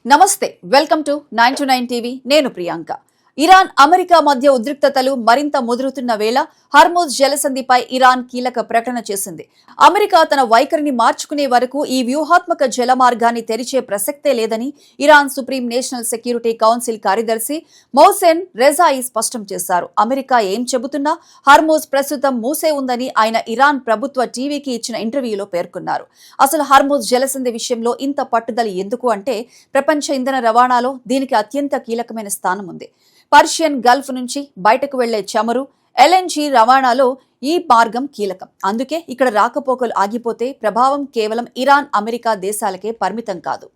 నమస్తే welcome to 9 TV నేను Priyanka Iran America మధ్య ఉద్రిక్తతలు మరింత ముదురుతున్న వేళ హార్మోజ్ జలసంధిపై ఇరాన్ కీలక ప్రకటన చేసింది. అమెరికా తన వైఖరిని మార్చుకునే వరకు ఈ వ్యూహాత్మక జల మార్గాన్ని తెరిచే ప్రసక్తే లేదని Iran supreme national security council కార్యదర్శి మోహ్సెన్ రెజాయి స్పష్టం చేశారు. అమెరికా ఏం చెబుతున్నా హార్మోజ్ ప్రస్తుతం మూసే ఉందని ఆయన ఇరాన్ ప్రభుత్వ టీవీకి ఇచ్చిన ఇంటర్వ్యూలో పేర్కొన్నారు. అసలు హార్మోజ్ జలసంధి విషయంలో ఇంత పట్టుదల ఎందుకు అంటే ప్రపంచ ఇంధన రవాణాలో దీనికి అత్యంత కీలకమైన స్థానం ఉంది. పర్షియన్ గల్ఫ్ నుంచి బయటకు వెళ్లే చమురు, ఎల్ఎన్జీ రవాణాలో ఈ మార్గం కీలకం. అందుకే ఇక్కడ రాకపోకలు ఆగిపోతే ప్రభావం కేవలం ఇరాన్, అమెరికా దేశాలకే పరిమితం కాదు.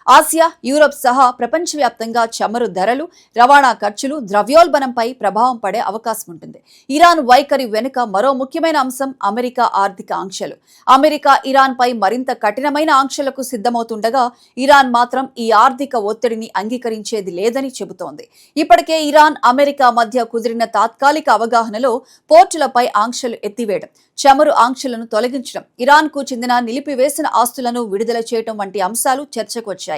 ఆసియా, యూరప్ సహా ప్రపంచవ్యాప్తంగా చమురు ధరలు, రవాణా ఖర్చులు, ద్రవ్యోల్బణంపై ప్రభావం పడే అవకాశం ఉంటుంది. ఇరాన్ వైఖరి వెనుక మరో ముఖ్యమైన అంశం అమెరికా ఆర్థిక ఆంక్షలు. అమెరికా ఇరాన్ పై మరింత కఠినమైన ఆంక్షలకు సిద్ధమవుతుండగా ఇరాన్ మాత్రం ఈ ఆర్థిక ఒత్తిడిని అంగీకరించేది లేదని చెబుతోంది. ఇప్పటికే ఇరాన్, అమెరికా మధ్య కుదిరిన తాత్కాలిక అవగాహనలో పోర్టులపై ఆంక్షలు ఎత్తివేయడం, చమురు ఆంక్షలను తొలగించడం, ఇరాన్కు చెందిన నిలిపివేసిన ఆస్తులను విడుదల చేయడం వంటి అంశాలు చర్చకు వచ్చాయి.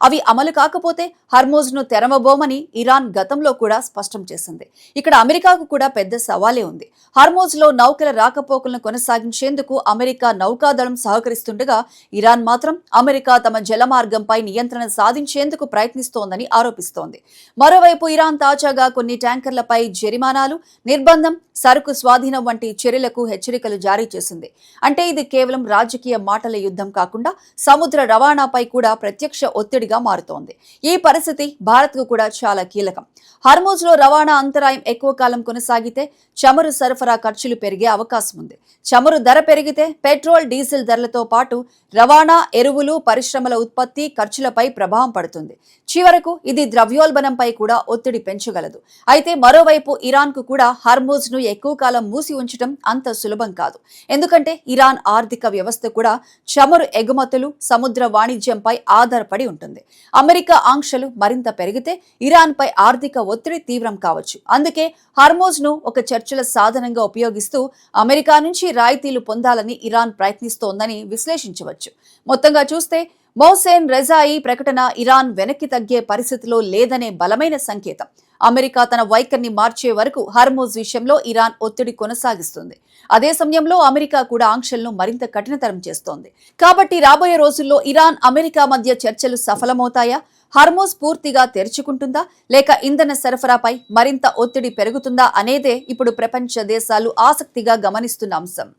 అవి అమలు కాకపోతే హర్మోజ్ను తెరవబోమని ఇరాన్ గతంలో కూడా స్పష్టం చేసింది. ఇక్కడ అమెరికాకు కూడా పెద్ద సవాలే ఉంది. హర్మోజ్లో నౌకల రాకపోకలను కొనసాగించేందుకు అమెరికా నౌకాదళం సహకరిస్తుండగా ఇరాన్ మాత్రం అమెరికా తమ జలమార్గంపై నియంత్రణ సాధించేందుకు ప్రయత్నిస్తోందని ఆరోపిస్తోంది. మరోవైపు ఇరాన్ తాజాగా కొన్ని ట్యాంకర్లపై జరిమానాలు, నిర్బంధం, సరుకు స్వాధీనం వంటి చర్యలకు హెచ్చరికలు జారీ చేసింది. అంటే ఇది కేవలం రాజకీయ మాటల యుద్ధం కాకుండా సముద్ర రవాణాపై కూడా ప్రత్యక్ష ఒత్తిడిగా మారుతోంది. ఈ పరిస్థితి భారత్కు కూడా చాలా కీలకం. హర్మోజ్లో రవాణా అంతరాయం ఎక్కువ కాలం కొనసాగితే చమురు సరఫరా ఖర్చులు పెరిగే అవకాశం ఉంది. చమురు ధర పెరిగితే పెట్రోల్, డీజిల్ ధరలతో పాటు రవాణా, ఎరువులు, పరిశ్రమల ఉత్పత్తి ఖర్చులపై ప్రభావం పడుతుంది. చివరకు ఇది ద్రవ్యోల్బణంపై కూడా ఒత్తిడి పెంచగలదు. అయితే మరోవైపు ఇరాన్కు కూడా హర్మోజ్ను ఎక్కువ కాలం మూసి ఉంచడం అంత సులభం కాదు. ఎందుకంటే ఇరాన్ ఆర్థిక వ్యవస్థ కూడా చమురు ఎగుమతులు, సముద్ర వాణిజ్యంపై ఆధారపడి ఉంటుంది. అమెరికా ఆంక్షలు మరింత పెరిగితే ఇరాన్పై ఆర్థిక ఒత్తిడి తీవ్రం కావచ్చు. అందుకే హర్మోజ్ను ఒక చర్చల సాధనంగా ఉపయోగిస్తూ అమెరికా నుంచి రాయితీలు పొందాలని ఇరాన్ ప్రయత్నిస్తోందని విశ్లేషించవచ్చు. మొత్తంగా చూస్తే మోహ్సెన్ రెజాయి ప్రకటన ఇరాన్ వెనక్కి తగ్గే పరిస్థితిలో లేదనే బలమైన సంకేతం. అమెరికా తన వైఖరిని మార్చే వరకు హర్మోజ్ విషయంలో ఇరాన్ ఒత్తిడి కొనసాగిస్తుంది. అదే సమయంలో అమెరికా కూడా ఆంక్షలను మరింత కఠినతరం చేస్తోంది. కాబట్టి రాబోయే రోజుల్లో ఇరాన్, అమెరికా మధ్య చర్చలు సఫలమవుతాయా? హర్మోజ్ పూర్తిగా తెరుచుకుంటుందా, లేక ఇంధన సరఫరాపై మరింత ఒత్తిడి పెరుగుతుందా అనేదే ఇప్పుడు ప్రపంచ దేశాలు ఆసక్తిగా గమనిస్తున్న అంశం.